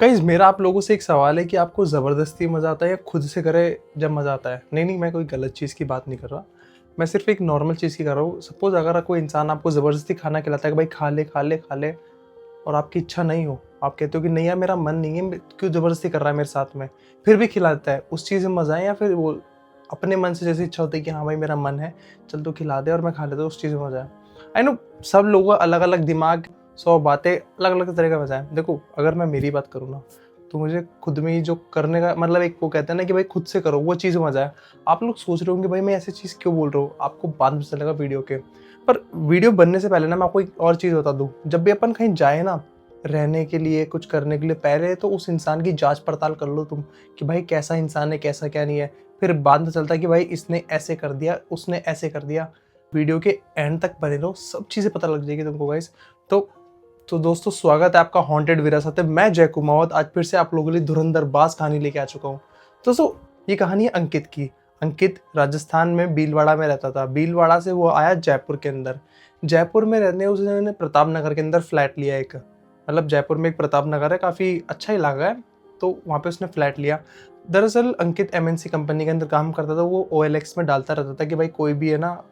Guys मेरा आप लोगों से एक सवाल है कि आपको ज़बरदस्ती मज़ा आता है या खुद से करे जब मज़ा आता है? नहीं, मैं कोई गलत चीज़ की बात नहीं कर रहा। मैं सिर्फ़ एक नॉर्मल चीज़ की कर रहा हूँ। सपोज़ अगर कोई इंसान आपको ज़बरदस्ती खाना खिलाता है कि भाई खा ले, खा ले, खा ले और आपकी इच्छा नहीं हो, आप कहते हो कि नहीं यार मेरा मन नहीं है, क्यों ज़बरदस्ती कर रहा है मेरे साथ में? फिर भी खिलाता है, उस चीज़ में मज़ा है या फिर वो अपने मन से जैसे इच्छा होती है कि हाँ भाई मेरा मन है, चल तू खिला दे और मैं खा लेता हूँ, उस चीज़ में मज़ा है। आई नो सब लोगों का अलग-अलग दिमाग, 100 बातें, अलग-अलग तरह का मज़ा है। देखो अगर मैं मेरी बात करूँ ना, तो मुझे खुद में ही जो करने का मतलब एक वो कहते हैं ना कि भाई खुद से करो, वो चीज़ में मज़ा है। आप लोग सोच रहे होंगे भाई मैं ऐसी चीज़ क्यों बोल रहा हूँ? आपको बाद में चलेगा वीडियो के। पर वीडियो बनने से पहले ना मैं आपको एक और चीज़ बता दूँ, जब भी अपन कहीं जाए ना, रहने के लिए, कुछ करने के लिए, पहले तो उस इंसान की जाँच-पड़ताल कर लो तुम, कि भाई कैसा इंसान है, कैसा क्या नहीं है। फिर बाद में चलता है कि भाई इसने ऐसे कर दिया, उसने ऐसे कर दिया। वीडियो के एंड तक बने रहो, सब चीज़ें पता लग जाएगी तुमको गाइस। तो दोस्तों स्वागत है आपका हॉन्टेड विरासत में। मैं जय कुमावत आज फिर से आप लोगों के लिए धुरंधर बाज़ कहानी लेके आ चुका हूँ। दोस्तों ये कहानी है अंकित की। अंकित राजस्थान में भीलवाड़ा में रहता था। भीलवाड़ा से वो आया जयपुर के अंदर। जयपुर में रहने उसने प्रताप नगर के अंदर फ्लैट लिया एक। मतलब जयपुर में एक प्रताप नगर है, काफ़ी अच्छा इलाका है, तो वहाँ पे उसने फ्लैट लिया। दरअसल अंकित एमएनसी कंपनी के अंदर काम करता था। वो ओएलएक्स में डालता रहता था कि भाई कोई भी है ना,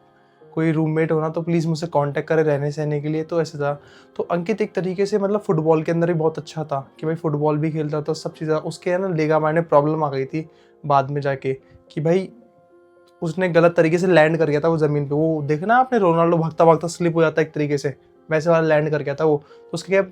कोई रूममेट हो ना तो प्लीज़ मुझसे कांटेक्ट करे रहने-सहने के लिए, तो ऐसे था। तो अंकित एक तरीके से मतलब फुटबॉल के अंदर भी बहुत अच्छा था कि भाई फुटबॉल भी खेलता था, सब चीज़ें। उसके है ना लिगामेंट में प्रॉब्लम आ गई थी बाद में जाके, कि भाई उसने गलत तरीके से लैंड कर गया था वो ज़मीन पे। वो देखा ना आपने, रोनाल्डो भागता-भागता स्लिप हो जाता है एक तरीके से, वैसे वाला लैंड कर गया था वो। तो उसके क्या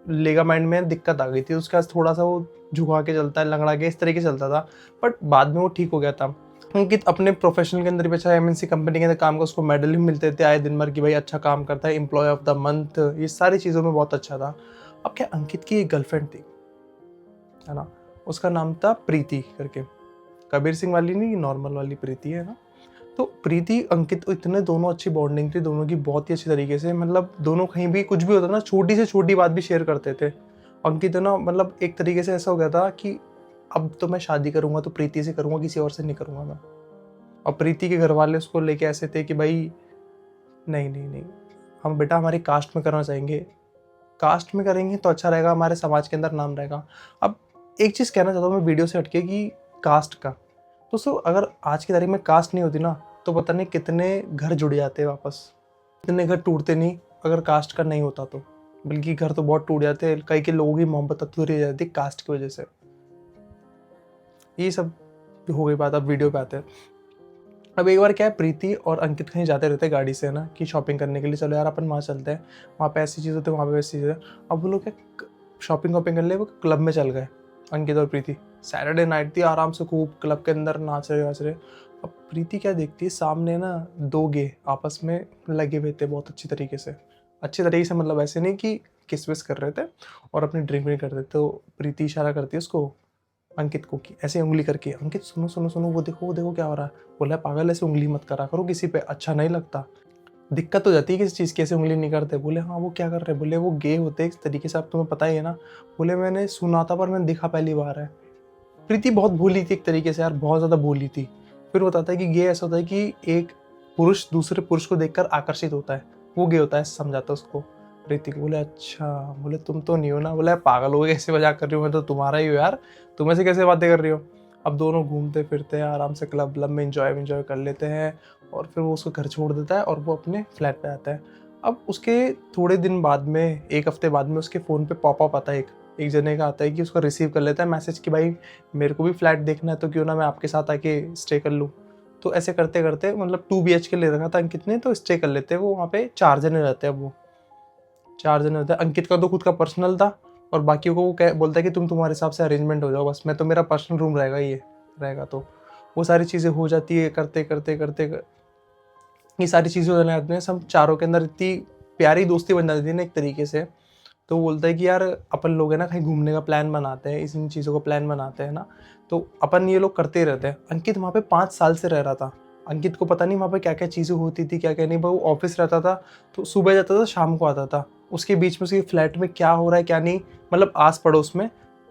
लिगामेंट में दिक्कत आ गई थी, उसके बाद थोड़ा-सा वो झुका के चलता है, लंगड़ा के, इस तरीके से चलता था। बट बाद में वो ठीक हो गया था। अंकित अपने प्रोफेशनल के अंदर भी अच्छा, एमएनसी कंपनी के अंदर काम का उसको मेडल भी मिलते थे आए दिन भर कि भाई अच्छा काम करता है, एम्प्लॉय ऑफ द मंथ, ये सारी चीज़ों में बहुत अच्छा था। अब क्या, अंकित की एक गर्लफ्रेंड थी, है ना? उसका नाम था प्रीति करके। कबीर सिंह वाली नहीं, नॉर्मल वाली प्रीति है ना। तो प्रीति अंकित इतने दोनों अच्छी बॉन्डिंग थी दोनों की, बहुत ही अच्छी तरीके से। मतलब दोनों कहीं भी कुछ भी होता ना, छोटी से छोटी बात भी शेयर करते थे। अंकित ना मतलब एक तरीके से ऐसा हो गया था कि अब तो मैं शादी करूंगा तो प्रीति से करूंगा, किसी और से नहीं करूंगा मैं। और प्रीति के घर वाले उसको लेके ऐसे थे कि भाई नहीं नहीं नहीं, हम बेटा हमारी कास्ट में करना चाहेंगे, कास्ट में करेंगे तो अच्छा रहेगा, हमारे समाज के अंदर नाम रहेगा। अब एक चीज़ कहना चाहता हूँ मैं वीडियो से हटके कि कास्ट का, दोस्तों अगर आज की तारीख में कास्ट नहीं होती ना, तो पता नहीं कितने घर जुड़ जाते वापस, कितने घर टूटते नहीं अगर कास्ट का नहीं होता तो। बल्कि घर तो बहुत टूट जाते हैं, कई के लोगों की मोहब्बत अधूरी रह जाती है कास्ट की वजह से। ये सब हो गई बात, अब वीडियो पे आते हैं। अब एक बार क्या है, प्रीति और अंकित कहीं जाते रहते हैं गाड़ी से, है ना, कि शॉपिंग करने के लिए, चलो यार अपन वहाँ चलते हैं, वहाँ पे ऐसी चीज़ होती है, वहाँ पे वैसी चीज़ है। अब वो लोग क्या शॉपिंग वॉपिंग करने वो क्लब में चल गए, अंकित और प्रीति। सैटरडे नाइट थी, आराम से खूब क्लब के अंदर नाच रहे वाच रहे। अब प्रीति क्या देखती है, सामने ना दो गे आपस में लगे हुए थे बहुत अच्छी तरीके से, मतलब ऐसे नहीं कि किस विस कर रहे थे और अपनी ड्रिंक भी कर रहे थे। तो प्रीति इशारा करती है उसको, अंकित को, कि ऐसे उंगली करके, अंकित सुनो सुनो सुनो, वो देखो क्या हो रहा है। बोला पागल ऐसे उंगली मत करा करो किसी पे, अच्छा नहीं लगता, दिक्कत हो जाती है किसी चीज़ की, ऐसे उंगली नहीं करते। बोले हाँ वो क्या कर रहे हैं, बोले वो गे होते हैं इस तरीके से, अब तुम्हें पता ही है ना। बोले मैंने सुना था पर मैंने देखा पहली बार है। प्रीति बहुत भूली थी एक तरीके से यार, बहुत ज़्यादा भूली थी। फिर बताता है कि गे ऐसा होता है कि एक पुरुष दूसरे पुरुष को देखकर आकर्षित होता है, वो गे होता है, समझाता है उसको प्रीति को। बोले अच्छा, बोले तुम तो नहीं हो ना। बोले पागल हो गए, कैसे मजाक कर रही हो, मैं तो तुम्हारा ही हूँ यार, तुम ऐसे कैसे बातें कर रही हो। अब दोनों घूमते फिरते हैं आराम से, क्लब व्लब में इंजॉय कर लेते हैं, और फिर वो उसको घर छोड़ देता है और वो अपने फ्लैट पे आता है। अब उसके थोड़े दिन बाद में, एक हफ्ते बाद में, उसके फ़ोन पे पॉपअप आता है, एक जने का आता है कि उसको रिसीव कर लेता है मैसेज कि भाई मेरे को भी फ्लैट देखना है, तो क्यों ना मैं आपके साथ आके स्टे कर लूँ। तो ऐसे करते करते, मतलब 2 BHK ले रखा था अंकित ने, तो स्टे कर लेते हैं वो वहाँ पे। 4 जने रहते हैं, अब वो 4 जने रहते हैं। अंकित का तो खुद का पर्सनल था, और बाकियों को वो बोलता है कि तुम तुम्हारे हिसाब से अरेंजमेंट हो जाओ, बस मैं तो, मेरा पर्सनल रूम रहेगा, ये रहेगा। तो वो सारी चीज़ें हो जाती है, करते करते करते ये सारी चीज़ें हो जाती हैं, सब चारों के अंदर इतनी प्यारी दोस्ती बन जाती थी ना एक तरीके से। तो वो बोलता है कि यार अपन लोग है ना कहीं घूमने का प्लान बनाते हैं, इन चीज़ों का प्लान बनाते हैं ना। तो अपन ये लोग करते ही रहते हैं। अंकित वहाँ पे 5 साल से रह रहा था। अंकित को पता नहीं वहाँ पे क्या क्या चीज़ें होती थी, क्या क्या नहीं। वो ऑफिस रहता था, तो सुबह जाता था, शाम को आता था। उसके बीच में उसके फ्लैट में क्या हो रहा है क्या नहीं, मतलब आस पड़ोस में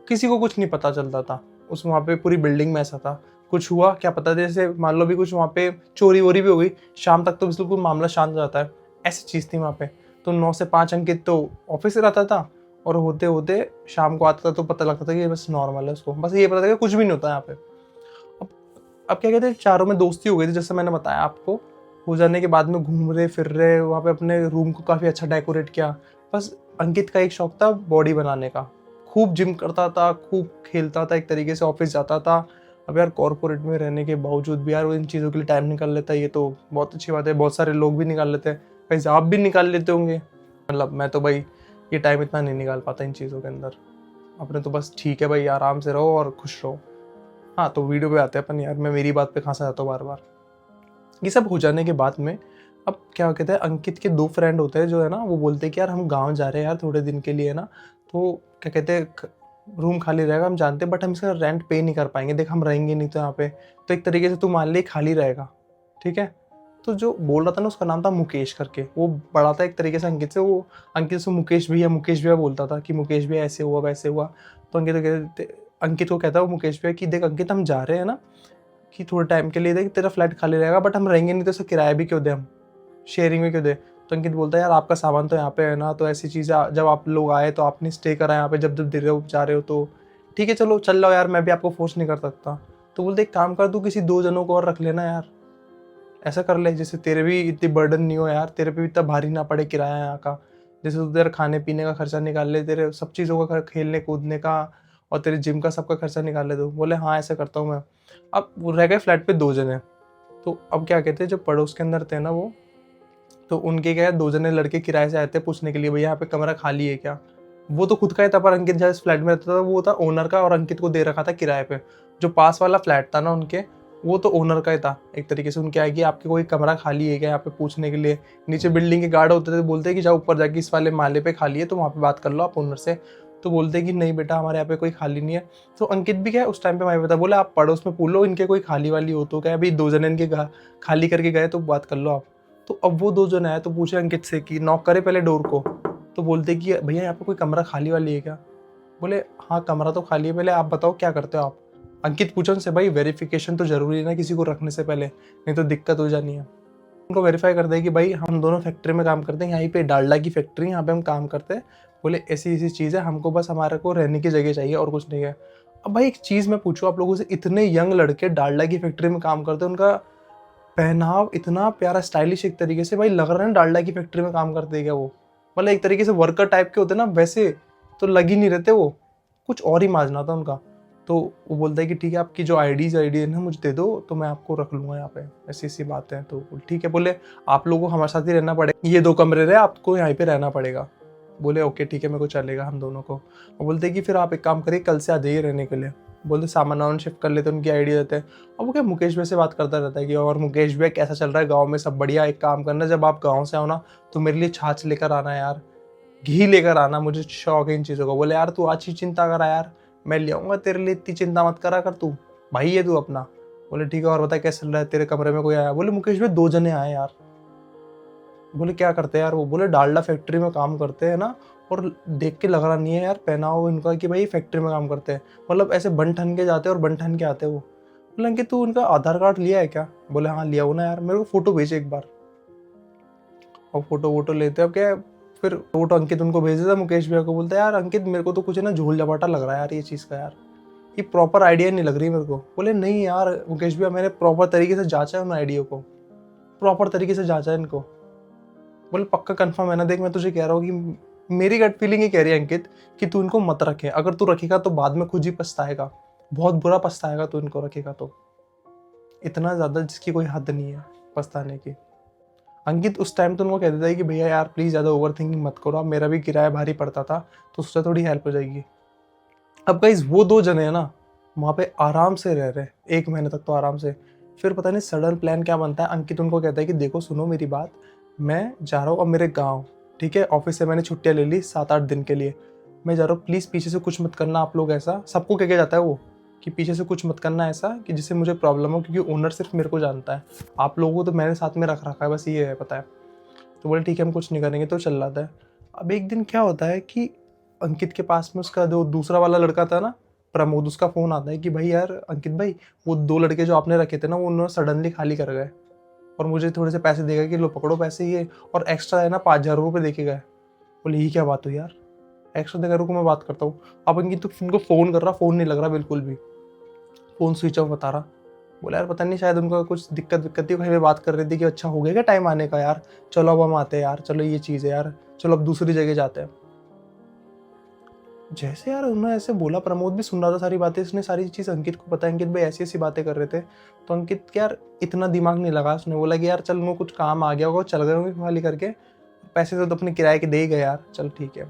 किसी को कुछ नहीं पता चलता था। उस वहाँ पे पूरी बिल्डिंग में ऐसा था, कुछ हुआ क्या पता, जैसे मान लो भी कुछ वहाँ पे चोरी वोरी भी हो गई, शाम तक तो बिल्कुल मामला शांत हो जाता है, ऐसी चीज़ थी वहाँ पे। तो 9 से 5 अंकित तो ऑफिस से रहता था, और होते होते शाम को आता था तो पता लगता था कि ये बस नॉर्मल है, उसको बस ये पता था कि कुछ भी नहीं होता यहाँ पे। अब अब क्या कहते हैं, चारों में दोस्ती हो गई थी जैसे मैंने बताया आपको। हो जाने के बाद में घूम रहे फिर रहे वहाँ पे, अपने रूम को काफ़ी अच्छा डेकोरेट किया। बस अंकित का एक शौक था बॉडी बनाने का, खूब जिम करता था, खूब खेलता था, एक तरीके से ऑफिस जाता था। अब यार कॉर्पोरेट में रहने के बावजूद भी यार वो इन चीज़ों के लिए टाइम निकाल लेता है, ये तो बहुत अच्छी बात है। बहुत सारे लोग भी निकाल लेते हैं, वैसे आप भी निकाल लेते होंगे। मतलब मैं तो भाई ये टाइम इतना नहीं निकाल पाता इन चीज़ों के अंदर। अपने तो बस ठीक है भाई, आराम से रहो और खुश रहो। हाँ, तो वीडियो पे आते हैं अपन। यार मैं मेरी बात पे कहाँ से आता हूँ बार बार। ये सब हो जाने के बाद में अब क्या कहते हैं, अंकित के 2 फ्रेंड होते हैं जो है ना, वो बोलते हैं कि यार हम गाँव जा रहे हैं यार थोड़े दिन के लिए ना, तो क्या कहते हैं रूम खाली रहेगा, हम जानते हैं, बट हम इसका रेंट पे नहीं कर पाएंगे, देख हम रहेंगे नहीं तो यहाँ पे, तो एक तरीके से तू मान ले खाली रहेगा, ठीक है। तो जो बोल रहा था ना उसका नाम था मुकेश करके, वो बड़ा था एक तरीके से अंकित से, वो अंकित से मुकेश भैया बोलता था कि मुकेश भैया ऐसे हुआ वैसे हुआ। तो अंकित को कहता है वो मुकेश भैया कि देख अंकित हम जा रहे हैं ना, कि थोड़े टाइम के लिए देख तेरा फ्लैट खाली रहेगा, बट हम रहेंगे नहीं तो इसका किराया भी क्यों दे, हम शेयरिंग में क्यों दे। तो अंकित बोलता है यार आपका सामान तो यहाँ पे है ना, तो ऐसी चीज़ें जब आप लोग आए तो आपने स्टे करा यहाँ पे, जब जब दे रहे हो जा रहे हो तो ठीक है चलो चल जाओ यार, मैं भी आपको फोर्स नहीं कर सकता। तो बोलते एक काम कर, तू किसी 2 जनों को और रख लेना यार, ऐसा कर ले जैसे तेरे भी इतनी बर्डन नहीं हो यार, तेरे पे भी इतना भारी ना पड़े किराया यहाँ का। जैसे तू तेरे खाने पीने का खर्चा निकाल ले, तेरे सब चीज़ों का खेलने कूदने का और तेरे जिम का सबका खर्चा निकाल ले। तो बोले हाँ ऐसा करता हूँ मैं। अब वो रह गए फ्लैट पे 2 जने। तो अब क्या कहते हैं, जो पड़ोस के अंदर थे ना वो, तो उनके क्या है 2 जने लड़के किराए से आए थे पूछने के लिए भैया यहाँ पे कमरा खाली है क्या। वो तो खुद का ही था, पर अंकित जहाँ इस फ्लैट में रहता था वो था ओनर का, और अंकित को दे रखा था किराए पे। जो पास वाला फ्लैट था ना उनके, वो तो ओनर का ही था एक तरीके से। उनके आए कि आपके कोई कमरा खाली है क्या यहाँ पे पूछने के लिए। नीचे बिल्डिंग के गार्ड होते थे, बोलते कि जाओ ऊपर जाके इस वाले माले पे खाली है तो वहाँ पे बात कर लो आप ओनर से। तो बोलते कि नहीं बेटा हमारे यहाँ पे कोई खाली नहीं है। तो अंकित भी क्या है उस टाइम पे वहीं पे था, बोला आप पड़ोस में पूछ लो इनके कोई खाली वाली हो तो, क्या अभी 2 जने इनके खाली करके गए तो बात कर लो आप। तो अब वो 2 जन आए तो पूछे अंकित से कि नॉक करे पहले डोर को। तो बोलते कि भैया यहाँ पे कोई कमरा खाली वाली है क्या। बोले हाँ कमरा तो खाली है, पहले आप बताओ क्या करते हो आप। अंकित पूछा उनसे भाई वेरिफिकेशन तो जरूरी है ना किसी को रखने से पहले, नहीं तो दिक्कत हो जानी है। उनको वेरीफाई करते हैं कि भाई हम दोनों फैक्ट्री में काम करते हैं, यहीं पे डालडा की फैक्ट्री यहाँ पे हम काम करते हैं। बोले ऐसी ऐसी चीज़ है, हमको बस हमारे को रहने की जगह चाहिए और कुछ नहीं है। अब भाई एक चीज़ मैं पूछूँ आप लोगों से, इतने यंग लड़के डालडा की फैक्ट्री में काम करते हैं, उनका पहनाव इतना प्यारा स्टाइलिश एक तरीके से, भाई लग रहा है ना डालडा की फैक्ट्री में काम करते हैं क्या वो। मतलब एक तरीके से वर्कर टाइप के होते ना, वैसे तो लग ही नहीं रहते वो, कुछ और ही माजना था उनका। तो वो बोलता है कि ठीक है आपकी जो आईडी है ना मुझे दे दो तो मैं आपको रख लूँगा यहाँ पे, ऐसी ऐसी बात है। तो ठीक है, बोले आप लोगों को हमारे साथ ही रहना पड़ेगा, ये 2 कमरे रहे आपको यहाँ पे रहना पड़ेगा। बोले ओके ठीक है मेरे को चलेगा हम दोनों को। और बोलते कि फिर आप एक काम करिए कल से आ जाइए रहने के लिए। बोलते सामान वामान शिफ्ट कर लेते, उनकी आइडिया देते हैं। और वो क्या मुकेश भाई से बात करता रहता है कि और मुकेश भाई कैसा चल रहा है गाँव में, सब बढ़िया। एक काम करना जब आप गाँव से आओ ना तो मेरे लिए छाछ लेकर आना यार, घी लेकर आना, मुझे शौक है इन चीज़ों का। बोले यार तू अच्छी चिंता करा यार, मैं ले आऊँगा तेरे लिए, इतनी चिंता मत करा कर, तू भाई है तू अपना। बोले ठीक है और बता कैसे चल रहा है, तेरे कमरे में कोई आया। बोले मुकेश भाई 2 जने आए यार। बोले क्या करते हैं यार वो। बोले डालडा फैक्ट्री में काम करते हैं ना, और देख के लग रहा नहीं है यार पहनाव इनका कि भाई फैक्ट्री में काम करते हैं, मतलब ऐसे बन ठन के जाते हैं और बन ठन के आते हैं वो। बोले कि तू उनका आधार कार्ड लिया है क्या। बोले हाँ लिया हो ना यार, मेरे को फोटो भेजे एक बार। और फोटो वोटो लेते अब क्या है, फिर फोटो अंकित उनको भेज देता मुकेश भैया को। बोलता है यार अंकित मेरे को तो कुछ है ना झोल झपाटा लग रहा है यार ये चीज़ का यार, ये प्रॉपर आइडिया नहीं लग रही मेरे को। बोले नहीं यार मुकेश भैया मैंने प्रॉपर तरीके से जांचा है उन आइडिया को, प्रॉपर तरीके से जांचा है इनको। बोले पक्का कंफर्म है ना, देख मैं तुझे कह रहा हूँ कि मेरी गट फीलिंग ही कह रही है अंकित कि तू इनको मत रखे, अगर तू रखेगा तो बाद में खुद ही पछताएगा, बहुत बुरा पछताएगा तू इनको रखेगा तो, इतना ज़्यादा जिसकी कोई हद नहीं है पछताने की। अंकित उस टाइम तो उनको कह देता है कि भैया यार प्लीज़ ज़्यादा ओवर थिंकिंग मत करो, अब मेरा भी किराया भारी पड़ता था तो उससे थोड़ी हेल्प हो जाएगी। अब गाइस वो 2 जने हैं ना वहाँ पे आराम से रह रहे 1 महीने तक तो आराम से। फिर पता नहीं सडन प्लान क्या बनता है, अंकित उनको कहता है कि देखो सुनो मेरी बात, मैं जा रहा हूँ अब मेरे गाँव, ठीक है ऑफिस से मैंने छुट्टियाँ ले ली 7-8 दिन के लिए, मैं जा रहा हूँ, प्लीज़ पीछे से कुछ मत करना आप लोग, ऐसा सबको कह के जाता है वो कि पीछे से कुछ मत करना ऐसा कि जिससे मुझे प्रॉब्लम हो, क्योंकि ओनर सिर्फ मेरे को जानता है, आप लोगों को तो मैंने साथ में रख रखा है बस ये है पता है। तो बोले ठीक है हम कुछ नहीं करेंगे, तो चल रहा था। अब एक दिन क्या होता है कि अंकित के पास में उसका जो दूसरा वाला लड़का था ना प्रमोद, उसका फ़ोन आता है कि भाई यार अंकित भाई वो 2 लड़के जो आपने रखे थे ना वो उन्होंने सडनली खाली कर गए। और मुझे थोड़े से पैसे देगा कि लो पकड़ो पैसे ये, और एक्स्ट्रा है ना 5,000 रुपये दे के गए। बोले ये क्या बात हुई यार, एक्स्ट्रा देगा, रुको मैं बात करता हूँ। अब अंकित तो उनको फ़ोन कर रहा, फ़ोन नहीं लग रहा बिल्कुल भी, फ़ोन स्विच ऑफ बता रहा। बोला यार पता नहीं शायद उनका कुछ दिक्कत विक्कत थी, कहीं पे बात कर रही थी कि अच्छा हो गया क्या टाइम आने का यार, चलो अब हम आते हैं यार, चलो ये चीज़ है यार, चलो अब दूसरी जगह जाते हैं। जैसे यार उन्होंने ऐसे बोला, प्रमोद भी सुन रहा था सारी बातें, इसने सारी चीज़ अंकित को पता है, अंकित भाई ऐसी ऐसी बातें कर रहे थे। तो अंकित के यार इतना दिमाग नहीं लगा, उसने बोला कि यार चल उनको कुछ काम आ गया होगा, चल गए होंगे खाली करके, पैसे तो अपने किराए के दे ही गए यार, चल ठीक है।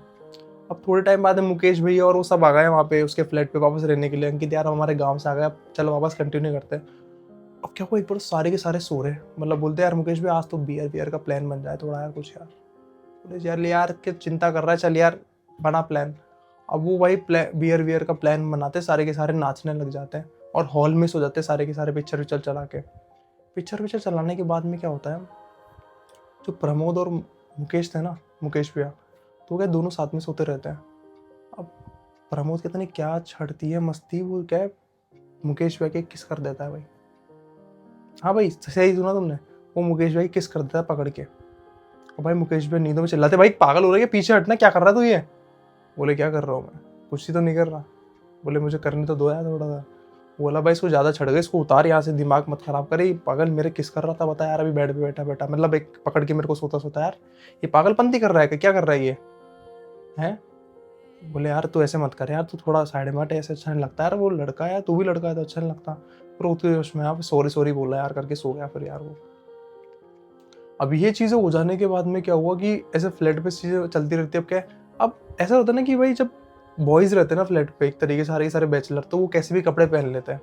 अब थोड़े टाइम बाद में मुकेश भैया और वो सब आ गए वहाँ पे उसके फ्लैट पे वापस रहने के लिए। अंकित यार हमारे गाँव से आ गया, चलो वापस कंटिन्यू करते हैं। अब क्या हुआ, एक बार सारे के सारे सो रहे, मतलब बोलते यार मुकेश भाई आज तो बियर बियर का प्लान बन जाए थोड़ा यार, कुछ यार। बोले यार यार क्या चिंता कर रहा है, चल यार बना प्लान। अब वो भाई बियर वियर का प्लान बनाते, सारे के सारे नाचने लग जाते हैं और हॉल में सो जाते सारे के सारे, पिक्चर विक्चर चला के। पिक्चर विक्चर चलाने के बाद में क्या होता है, जो प्रमोद और मुकेश थे ना, मुकेश भैया, तो क्या दोनों साथ में सोते रहते हैं। अब प्रमोद कहते नहीं क्या छड़ती है मस्ती, वो क्या है मुकेश भैया के किस कर देता है भाई। हाँ भाई सही सुना तुमने, वो मुकेश भाई किस कर देता है पकड़ के। और भाई मुकेश भैया नींदों में चिल्लाते, भाई पागल हो रहा है, पीछे हटना, क्या कर रहा है तू ये। बोले क्या कर रहा हूँ मैं, कुछ ही तो नहीं कर रहा। बोले मुझे करने तो दो यार थोड़ा सा। बोला भाई इसको ज़्यादा छड़ गए, इसको उतार यहाँ से, दिमाग मत खराब करे, ये पागल मेरे किस कर रहा था बता यार, अभी बेड पे बैठा बैठा, मतलब एक पकड़ के मेरे को सोता सोता यार, ये पागलपंती कर रहा है क्या कर रहा है ये है। बोले यार तू ऐसे मत कर यार, तू थोड़ा साइड में हट, ऐसे अच्छा नहीं लगता यार, वो लड़का है, तू भी लड़का है तो अच्छा नहीं लगता। फिर उतने उसमें आप सॉरी सॉरी बोला यार करके सो गया फिर यार वो। अब ये चीज़ें हो जाने के बाद में क्या हुआ कि ऐसे फ्लैट पे चीज़ें चलती रहती है। अब क्या है, अब ऐसा होता है ना कि भाई जब बॉयज़ रहते हैं ना फ्लैट पे, एक तरीके से सारे के सारे बैचलर, तो वो कैसे भी कपड़े पहन लेते हैं,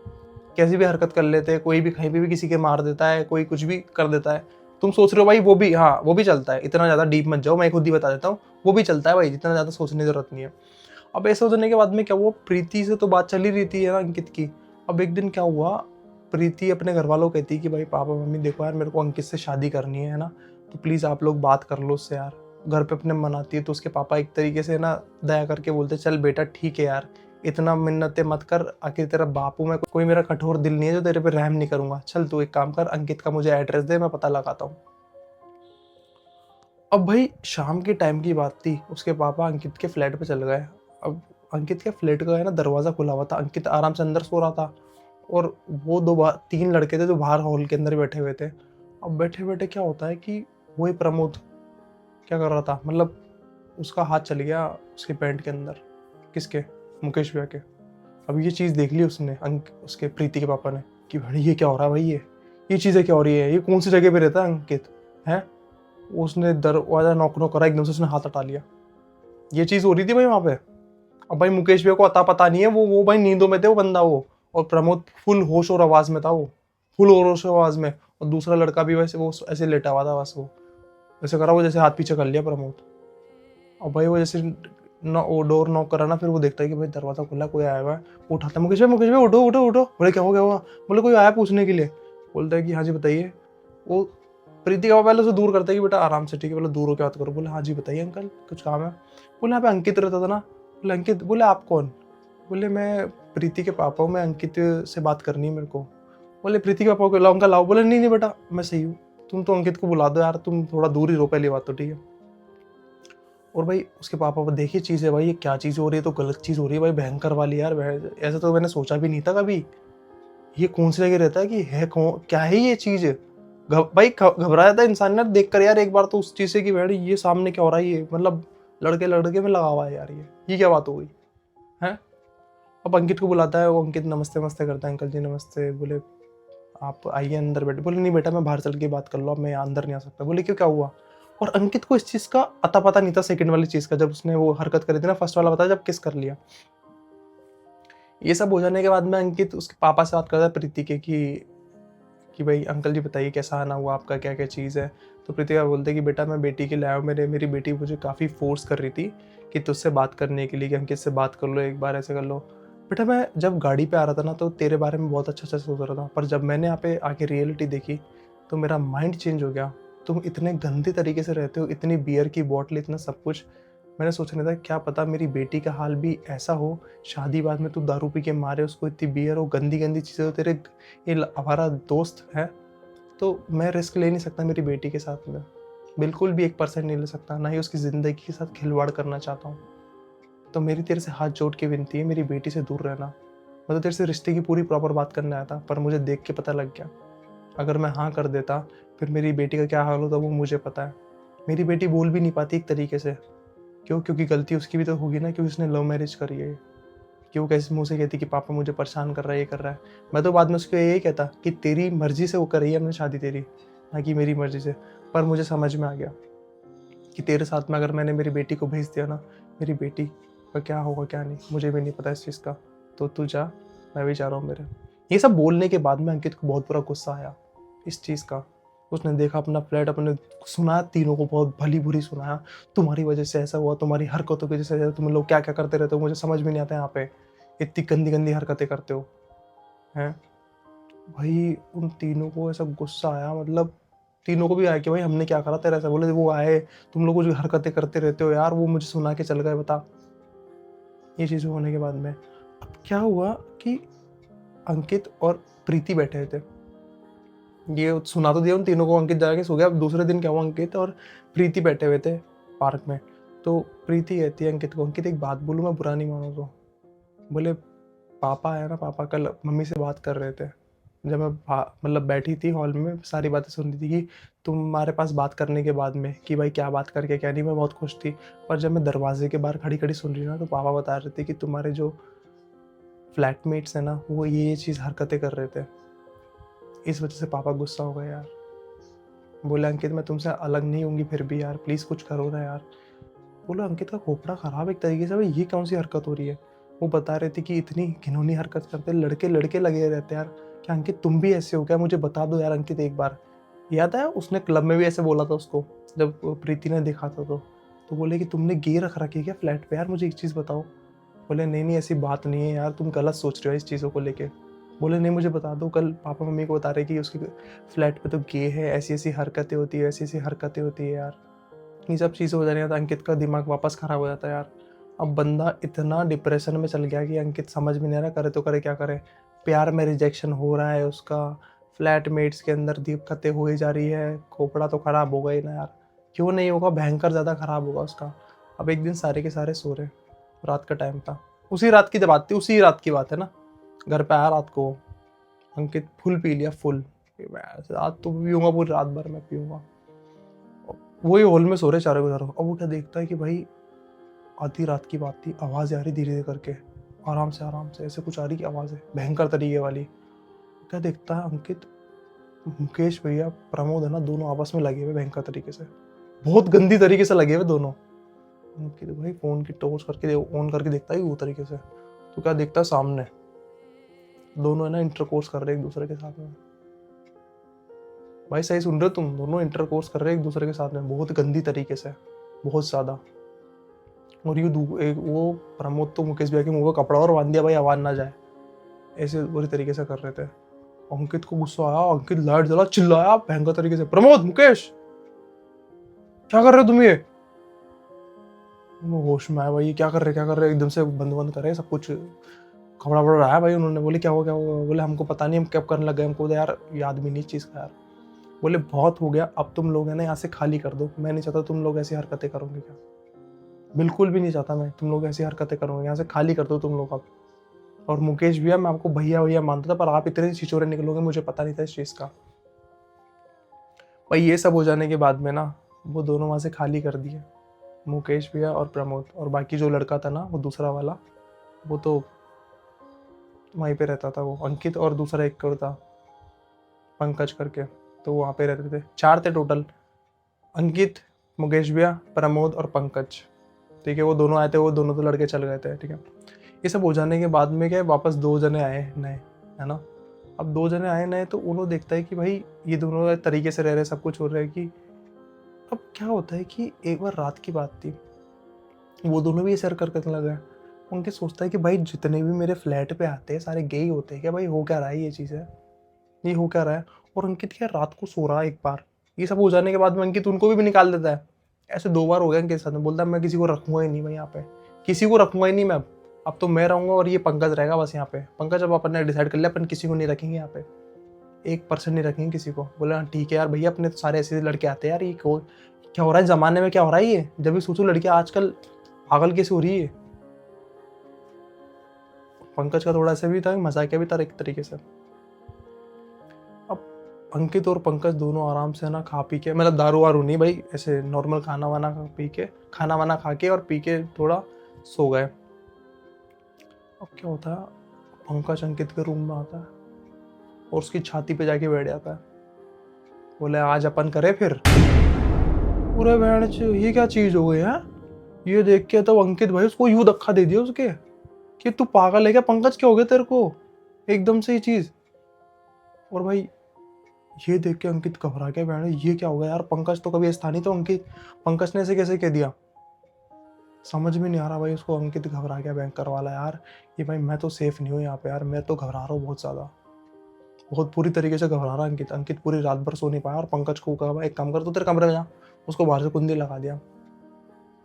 कैसी भी हरकत कर लेते हैं, कोई भी कहीं पे भी किसी के मार देता है, कोई कुछ भी कर देता है। तुम सोच रहे हो भाई वो भी, हाँ वो भी चलता है, इतना ज़्यादा डीप मत जाओ, मैं खुद ही बता देता हूँ, वो भी चलता है भाई, जितना ज़्यादा सोचने की जरूरत नहीं है। अब ऐसा होने के बाद में क्या हुआ, प्रीति से तो बात चली रही थी है ना अंकित की। अब एक दिन क्या हुआ, प्रीति अपने घर वालों को कहती कि भाई पापा मम्मी देखो यार मेरे को अंकित से शादी करनी है ना, तो प्लीज़ आप लोग बात कर लो उससे यार। घर पे अपने मनाती है तो उसके पापा एक तरीके से ना दया करके बोलते चल बेटा ठीक है यार, इतना मिन्नतें मत कर, आखिर तेरा बापू, मैं कोई मेरा कठोर दिल नहीं है जो तेरे पे रहम नहीं करूंगा, चल तू एक काम कर, अंकित का मुझे एड्रेस दे, मैं पता लगाता हूँ। अब भाई शाम के टाइम की बात थी, उसके पापा अंकित के फ्लैट पे चल गए। अब अंकित के फ्लैट का है ना दरवाज़ा खुला हुआ था, अंकित आराम से अंदर सो रहा था, और वो तीन लड़के थे जो बाहर हॉल के अंदर बैठे हुए थे। अब बैठे बैठे क्या होता है कि वही प्रमोद क्या कर रहा था, मतलब उसका हाथ चल गया उसके पैंट के अंदर, किसके, मुकेश भैया के। अब ये चीज़ देख ली उसने, उसके प्रीति के पापा ने, कि भाई ये क्या हो रहा है भाई, ये चीज़ें क्या हो रही है, ये कौन सी जगह पे रहता है अंकित है। उसने दरवाजा नॉक नॉक करा, एकदम से उसने हाथ हटा लिया। ये चीज़ हो रही थी भाई वहाँ पे। अब भाई मुकेश भैया को अता पता नहीं है, वो भाई नींदों में थे वो बंदा वो, और प्रमोद फुल होश और आवाज़ में था, वो फुल होश और आवाज़ में, और दूसरा लड़का भी वैसे वो ऐसे लेटा हुआ था बस, वो वैसे करा, वो जैसे हाथ पीछे कर लिया प्रमोद। और भाई वो जैसे वो डोर नॉक करा ना, फिर वो देखता है कि भाई दरवाजा खुला, कोई आया हुआ है। वो उठाता है, मुकेश भाई उठो उठो उठो। बोले क्या हो गया हुआ, बोले कोई आया पूछने के लिए। बोलता है कि हाँ जी बताइए। वो प्रीति का पहले उसे दूर करता है कि बेटा आराम से, ठीक है, बोले दूर हो क्या बात करो। बोले हाँ जी बताइए अंकल कुछ काम है। बोले यहाँ पे अंकित रहता था ना। बोले अंकित, बोले आप कौन। बोले मैं प्रीति के पापा हूँ, मैं अंकित से बात करनी है मेरे को। बोले प्रीति के पापा को लाओ अंकल लाओ। बोले नहीं नहीं बेटा मैं सही हूँ, तुम तो अंकित को बुला दो यार, तुम थोड़ा दूर ही रहो पहली बात तो, ठीक है। और भाई उसके पापा को देखिए चीज़ है भाई, ये क्या चीज़ हो रही है, तो गलत चीज़ हो रही है भाई, भयंकर वाली यार, ऐसा तो मैंने सोचा भी नहीं था कभी। ये कौन सी जगह रहता है कि है कौन, क्या है ये चीज़। भाई घबराया था इंसान ने देख कर यार एक बार तो उस चीज़ से कि भाई ये सामने क्या हो रहा है, ये मतलब लड़के लड़के में लगा हुआ है यार, ये क्या बात हो गई है। अब अंकित को बुलाता है, वो अंकित नमस्ते नमस्ते करता है, अंकल जी नमस्ते। बोले आप आइए अंदर बैठे। बोले नहीं बेटा मैं बाहर चल के बात कर लो, अब मैं यहाँ अंदर नहीं आ सकता। बोले क्यों क्या हुआ। और अंकित को इस चीज़ का अता पता नहीं था, सेकंड वाली चीज़ का, जब उसने वो हरकत करी थी ना, फर्स्ट वाला बताया जब किस कर लिया। ये सब हो जाने के बाद में अंकित उसके पापा से बात करता है प्रीति के कि भाई अंकल जी बताइए कैसा आना हुआ आपका, क्या क्या चीज़ है। तो प्रीतिका बोलते कि बेटा मैं बेटी के लिए आया हूँ, मेरी बेटी मुझे काफ़ी फोर्स कर रही थी कि तुझसे बात करने के लिए, कि अंकित से बात कर लो एक बार, ऐसे कर लो। बेटा मैं जब गाड़ी पे आ रहा था ना तो तेरे बारे में बहुत अच्छा अच्छा सोच रहा था, पर जब मैंने यहाँ पे आके रियलिटी देखी तो मेरा माइंड चेंज हो गया। तुम इतने गंदे तरीके से रहते हो, इतनी बियर की बॉटल, इतना सब कुछ। मैंने सोचा नहीं था, क्या पता मेरी बेटी का हाल भी ऐसा हो, शादी बाद में तू दारू पी के मारे उसको, इतनी बियर हो, गंदी गंदी चीज़ें हो, तेरे ये हमारा दोस्त है। तो मैं रिस्क ले नहीं सकता मेरी बेटी के साथ में, बिल्कुल भी 1% नहीं ले सकता, ना ही उसकी ज़िंदगी के साथ खिलवाड़ करना चाहता हूँ। तो मेरी तेरे से हाथ जोड़ के विनती है, मेरी बेटी से दूर रहना। मैं तो तेरे से रिश्ते की पूरी प्रॉपर बात करने आया था, पर मुझे देख के पता लग गया, अगर मैं हाँ कर देता फिर मेरी बेटी का क्या हाल होता वो मुझे पता है। मेरी बेटी बोल भी नहीं पाती एक तरीके से। क्यों? क्योंकि गलती उसकी भी तो होगी ना, क्योंकि उसने लव मैरिज करी है। कि वो कैसे मुँह से कहती कि पापा मुझे परेशान कर रहा है, ये कर रहा है। मैं तो बाद में उसको यही कहता कि तेरी मर्ज़ी से वो कर रही है हमने शादी तेरी, ना कि मेरी मर्ज़ी से। पर मुझे समझ में आ गया कि तेरे साथ में अगर मैंने मेरी बेटी को भेज दिया ना, मेरी बेटी का क्या होगा क्या नहीं, मुझे भी नहीं पता इस चीज़ का। तो तू जा, मैं भी जा रहा हूँ मेरे। ये सब बोलने के बाद में अंकित को बहुत बुरा गुस्सा आया इस चीज़ का। उसने देखा अपना फ्लैट, अपने सुनाया तीनों को, बहुत भली बुरी सुनाया। तुम्हारी वजह से ऐसा हुआ, तुम्हारी हरकतों की वजह से तुम लोग क्या क्या करते रहते हो, मुझे समझ में नहीं आता यहाँ पे, इतनी गंदी गंदी हरकतें करते हो हैं। भाई उन तीनों को ऐसा गुस्सा आया, मतलब तीनों को भी आया कि भाई हमने क्या करा तेरा ऐसा। बोले वो आए, तुम लोग जो हरकतें करते रहते हो यार, वो मुझे सुना के चल गए, बता। ये चीज़ होने के बाद में अब क्या हुआ कि अंकित और प्रीति बैठे थे। ये सुना तो दिया उन तीनों को, अंकित जाके सो गया। अब दूसरे दिन क्या हुआ, अंकित और प्रीति बैठे हुए थे पार्क में। तो प्रीति कहती है अंकित को, अंकित एक बात बोलूँ, मैं बुरा नहीं मानो तो। बोले पापा है ना, पापा कल मम्मी से बात कर रहे थे, जब मैं मतलब बैठी थी हॉल में, सारी बातें सुन रही थी कि तुम्हारे पास बात करने के बाद में कि भाई क्या बात करके क्या नहीं, मैं बहुत खुश थी। पर जब मैं दरवाजे के बाहर खड़ी खड़ी सुन रही ना, तो पापा बता रहे थे कि तुम्हारे जो फ्लैटमेट्स हैं ना, वो ये चीज़ हरकतें कर रहे थे, इस वजह से पापा गुस्सा हो गए यार। बोले अंकित मैं तुमसे अलग नहीं होंगी फिर भी यार, प्लीज़ कुछ करो ना यार। बोलो अंकित का खोपड़ा ख़राब एक तरीके से, भाई ये कौन सी हरकत हो रही है। वो बता रहे थे कि इतनी घिनौनी हरकत करते लड़के लड़के लगे रहते यार। क्या अंकित तुम भी ऐसे हो क्या, मुझे बता दो यार अंकित एक बार। याद है उसने क्लब में भी ऐसे बोला था उसको, जब प्रीति ने देखा था तो बोले कि तुमने गे रख रखी है क्या फ्लैट पे यार, मुझे एक चीज़ बताओ। बोले नहीं नहीं ऐसी बात नहीं है यार, तुम गलत सोच रहे हो इस चीज़ों को लेके। बोले नहीं मुझे बता दो, कल पापा मम्मी को बता रहे कि उसके फ्लैट पे तो गे है, ऐसी ऐसी हरकतें होती है, ऐसी ऐसी हरकतें होती है यार। ये सब चीज़ें हो जाने तो अंकित का दिमाग वापस ख़राब हो जाता है यार। अब बंदा इतना डिप्रेशन में चल गया कि अंकित समझ में नहीं आ रहा करे तो करे क्या करे। प्यार में रिजेक्शन हो रहा है उसका, फ्लैटमेट्स के अंदर दिक्कतें हो ही जा रही है, खोपड़ा तो ख़राब होगा ही ना यार। क्यों नहीं होगा, भयंकर ज़्यादा ख़राब होगा उसका। अब एक दिन सारे के सारे सो रहे, रात का टाइम था, उसी रात की बात थी, उसी रात की बात है ना। घर पे आया रात को, अंकित फुल पी लिया, फुल। आज तो पीऊँगा, पूरी रात भर मैं पीऊँगा। वही हॉल में सो रहे चारों के चारों। अब वो क्या देखता है कि भाई आधी रात की बात थी, आवाज़ आ रही धीरे धीरे करके, आराम से ऐसे कुछ आ रही की आवाज़ है, भयंकर तरीके वाली। क्या देखता है अंकित, मुकेश भैया प्रमोद है ना, दोनों आपस में लगे हुए भयंकर तरीके से, बहुत गंदी तरीके से लगे हुए दोनों। अंकित भाई फ़ोन की टॉर्च करके ऑन करके देखता है वो तरीके से, तो क्या देखता है सामने दोनों है ना इंटरकोर्स कर रहे एक दूसरे के साथ में। भाई सही सुन रहे हो तुम, दोनों इंटरकोर्स कर रहे हैं एक दूसरे के साथ में, बहुत गंदी तरीके से, बहुत ज़्यादा। और एक वो प्रमोद तो मुकेश भैया के मुंह पे कपड़ा और बांध दिया भाई, आवाज़ ना जाए, ऐसे बुरी तरीके से कर रहे थे। अंकित को गुस्सा आया, अंकित लाइट जला, चिल्लाया भयंकर तरीके से, प्रमोद मुकेश क्या कर रहे हो तुम ये। वो होश में आया भाई, क्या कर रहे क्या कर रहे, एकदम से बंद बंद करे सब कुछ, खबड़ा बड़ा रहा है भाई। उन्होंने बोले क्या हुआ क्या हुआ, बोले हमको पता नहीं, हम कब करने लग गए, हमको तो यार याद भी नहीं चीज़ का यार। बोले बहुत हो गया, अब तुम लोग है ना यहाँ से खाली कर दो, मैं नहीं चाहता तुम लोग ऐसी हरकतें करोगे। क्या, बिल्कुल भी नहीं चाहता मैं तुम लोग ऐसी हरकतें करोगे, यहाँ से खाली कर दो तुम लोग अब। और मुकेश भैया मैं आपको भैया भैया मानता था, पर आप इतने छिछोरे निकलोगे मुझे पता नहीं था इस चीज़ का। भाई ये सब हो जाने के बाद में ना, वो दोनों वहाँ से खाली कर दिए, मुकेश भैया और प्रमोद। और बाकी जो लड़का था ना, वो दूसरा वाला, वो तो वहीं पे रहता था, वो अंकित और दूसरा एक और था पंकज करके, तो वहाँ पे रहते थे, 4 थे टोटल, अंकित, मुकेश भैया, प्रमोद और पंकज। ठीक है, वो दोनों आए थे, वो दोनों तो लड़के चल गए थे। ठीक है, ये सब हो जाने के बाद में क्या, वापस 2 जने आए नए, है ना। अब 2 जने आए नए, तो उन्होंने देखता है कि भाई ये दोनों तरीके से रह रहे, सब कुछ हो रहा है कि अब क्या होता है कि एक बार रात की बात थी, वो दोनों भी ऐसे कर करने लगे। उनके सोचता है कि भाई जितने भी मेरे फ्लैट पे आते हैं सारे गए ही होते हैं क्या, भाई हो क्या रहा है ये चीज़ है, ये हो क्या रहा है। और अंकित क्या रात को सो रहा है एक बार, ये सब हो जाने के बाद में अंकित उनको भी निकाल देता है। ऐसे 2 बार हो गया अंकित साथ में, बोलता है मैं किसी को रखूंगा ही नहीं भाई यहाँ पे, किसी को रखूंगा ही नहीं मैं, अब तो मैं रहूंगा और ये पंकज रहेगा बस यहाँ पे। पंकज अब अपन ने डिसाइड कर लिया, अपन किसी को नहीं रखेंगे यहाँ पे। 1% नहीं रखेंगे किसी को। बोले हाँ ठीक है यार भैया, अपने तो सारे ऐसे लड़के आते हैं यार, ये क्या हो रहा है ज़माने में, क्या हो रहा है ये, जब भी सोचो लड़कियाँ आजकल पागल कैसे हो रही है। पंकज का थोड़ा सा भी था, मजाकिया भी था एक तरीके से। अब अंकित और पंकज दोनों आराम से ना खा पी के, मतलब दारू वारू नहीं भाई, ऐसे नॉर्मल खाना वाना पी के, खाना वाना खा के और पी के थोड़ा सो गए। अब क्या होता है, पंकज अंकित के रूम में आता है और उसकी छाती पे जाके बैठ जाता है। बोले आज अपन करे फिर। पूरे बहन ये क्या चीज हो गई है। ये देख के तो अंकित भाई उसको यूं धक्का दे दिया उसके कि तू पागल है क्या पंकज, क्या हो गया तेरे को एकदम से ये चीज। और भाई ये देख के अंकित घबरा गया, बहन ये क्या हो गया यार, पंकज तो कभी ऐसा नहीं, तो अंकित पंकज ने ऐसे कैसे कह दिया, समझ में नहीं आ रहा भाई उसको। अंकित घबरा गया बैंकर वाला, यार ये भाई मैं तो सेफ नहीं हूँ यहाँ पे यार, मैं तो घबरा रहा हूँ बहुत ज़्यादा, बहुत पूरी तरीके से घबरा रहा अंकित। अंकित पूरी रात भर सो नहीं पाया और पंकज को कहा एक काम कर, तो तेरे कमरे में जा, उसको बाहर से कुंडी लगा दिया।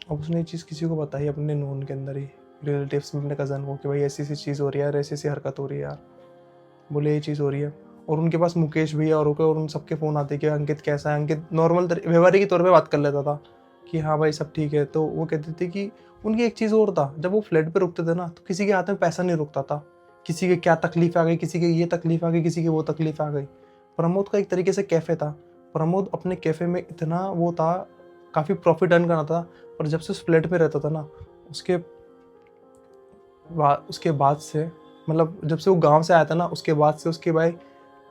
अब उसने ये चीज़ किसी को बताई अपने नोन के अंदर ही, रिलेटिव्स में, अपने कज़न को, कि भाई ऐसी ऐसी चीज़ हो रही है यार, ऐसी ऐसी हरकत हो रही है यार। बोले ये चीज़ हो रही है। और उनके पास मुकेश भैया और उन सबके फ़ोन आते कि अंकित कैसा है। अंकित नॉर्मल व्यवहारिक के तौर पे बात कर लेता था कि हाँ भाई सब ठीक है। तो वो कहते थे कि उनकी एक चीज़ और था, जब वो फ्लैट पे रुकते थे ना तो किसी के हाथ में पैसा नहीं रुकता था। किसी के क्या तकलीफ आ गई, किसी के ये तकलीफ आ गई, किसी की वो तकलीफ आ गई। प्रमोद का एक तरीके से कैफ़े था। प्रमोद अपने कैफ़े में इतना वो था, काफ़ी प्रॉफिट अर्न करना था। पर जब से उस फ्लैट पे रहता था ना, उसके उसके बाद से, मतलब जब से वो गांव से आया था ना, उसके बाद से उसके भाई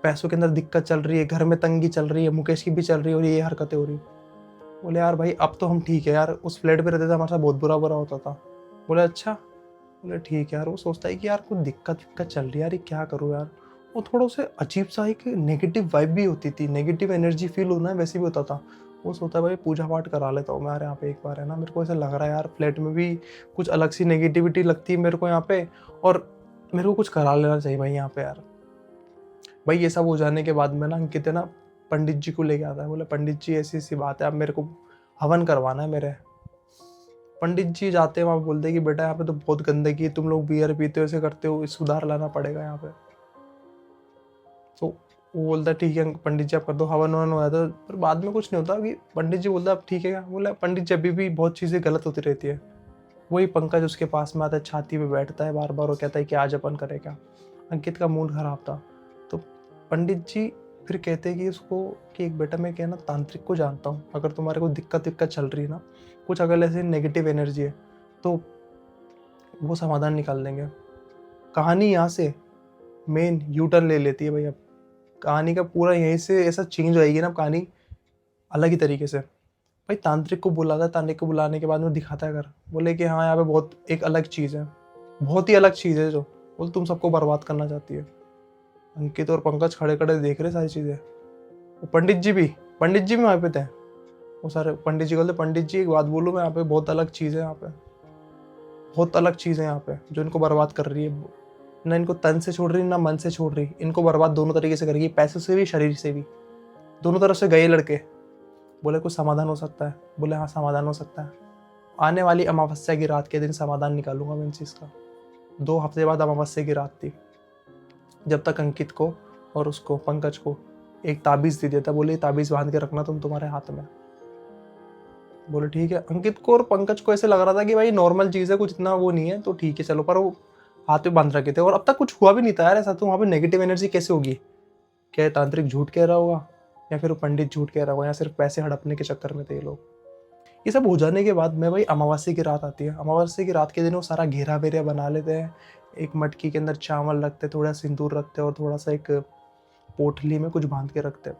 पैसों के अंदर दिक्कत चल रही है, घर में तंगी चल रही है, मुकेश की भी चल रही है और ये हरकतें हो रही। बोले यार भाई अब तो हम ठीक है यार, उस फ्लैट पे रहते थे हमारे साथ बहुत बुरा बुरा होता था। बोले अच्छा। बोले ठीक है यार। वो सोचता है कि यार कुछ दिक्कत विक्कत चल रही है यार, ये क्या करूँ यार। वो थोड़ा उसे अजीब सा एक नेगेटिव वाइब भी होती थी, नेगेटिव एनर्जी फील होना है वैसे भी होता था। वो सोचता है भाई पूजा पाठ करा लेता हूँ मैं यार यहाँ पे एक बार, है ना, मेरे को ऐसा लग रहा है यार फ्लैट में भी कुछ अलग सी नेगेटिविटी लगती है मेरे को यहाँ पे, और मेरे को कुछ करा लेना चाहिए भाई यहाँ पे यार। भाई ये सब हो जाने के बाद में ना अंकित है ना पंडित जी को लेके आता है। बोले पंडित जी ऐसी ऐसी बात है, आप मेरे को हवन करवाना है मेरे। पंडित जी जाते हैं वहाँ, बोलते हैं कि बेटा यहाँ पे तो बहुत गंदगी है, तुम लोग बियर पीते हो, ऐसे करते हो, इस सुधार लाना पड़ेगा यहाँ पे। तो वो बोलता है ठीक है पंडित जी आप कर दो, हवन ववन हो जाता है। पर बाद में कुछ नहीं होता कि पंडित जी बोलता है अब ठीक है क्या। बोला पंडित जी अभी भी बहुत चीज़ें गलत होती रहती है। वही पंकज उसके पास में आता है, छाती पे बैठता है बार बार और कहता है कि आज अपन करें क्या। अंकित का मूड खराब था। तो पंडित जी फिर कहते हैं कि उसको कि एक बेटा मैं कहना तांत्रिक को जानता हूँ, अगर तुम्हारे को दिक्कत विक्कत चल रही है ना, कुछ अगर ऐसे नेगेटिव एनर्जी है तो वो समाधान निकाल देंगे। कहानी यहाँ से मेन यू टर्न ले लेती है भाई। अब कहानी का पूरा यहीं से ऐसा चेंज होएगी ना कहानी अलग ही तरीके से। भाई तांत्रिक को बुलाता है, तांत्रिक को बुलाने के बाद में दिखाता है घर। बोले कि हाँ यहाँ पे बहुत एक अलग चीज़ है, बहुत ही अलग चीज़ है जो बोल तुम सबको बर्बाद करना चाहती है। अंकित और पंकज खड़े खड़े देख रहे सारी चीज़ें। वो पंडित जी भी वहाँ पे थे। वो सारे पंडित जी बोलते पंडित जी एक बात बोलूँ मैं, यहाँ पे बहुत अलग चीज़ है, यहाँ पे बहुत अलग चीज़ है यहाँ पे जो इनको बर्बाद कर रही है। ना इनको तन से छोड़ रही ना मन से छोड़ रही, इनको बर्बाद दोनों तरीके से करेगी, पैसों से भी शरीर से भी, दोनों तरफ से गए लड़के। बोले कुछ समाधान हो सकता है। बोले हाँ समाधान हो सकता है, आने वाली अमावस्या की रात के दिन समाधान निकालूंगा मैं इन चीज़ का। 2 हफ्ते बाद अमावस्या की रात थी। जब तक अंकित को और उसको पंकज को एक ताबीज़ दे देता। बोले ताबीज़ बांध के रखना तुम तुम्हारे हाथ में। बोले ठीक है। अंकित को और पंकज को ऐसे लग रहा था कि भाई नॉर्मल चीज़ है, कुछ इतना वो नहीं है तो ठीक है चलो, पर वो हाथ में बांध रखे थे और अब तक कुछ हुआ भी नहीं था यार ऐसा। तो वहाँ पे नेगेटिव एनर्जी कैसे होगी, क्या तांत्रिक झूठ कह रहा होगा या फिर वो पंडित झूठ कह रहा होगा या सिर्फ पैसे हड़पने के चक्कर में थे ये लोग। ये सब हो जाने के बाद में भाई अमावस्या की रात आती है। अमावस्या की रात के दिन वो सारा घेरा वेरा बना लेते हैं, एक मटकी के अंदर चावल रखते, थोड़ा सिंदूर रखते और थोड़ा सा एक पोटली में कुछ बांध के रखते।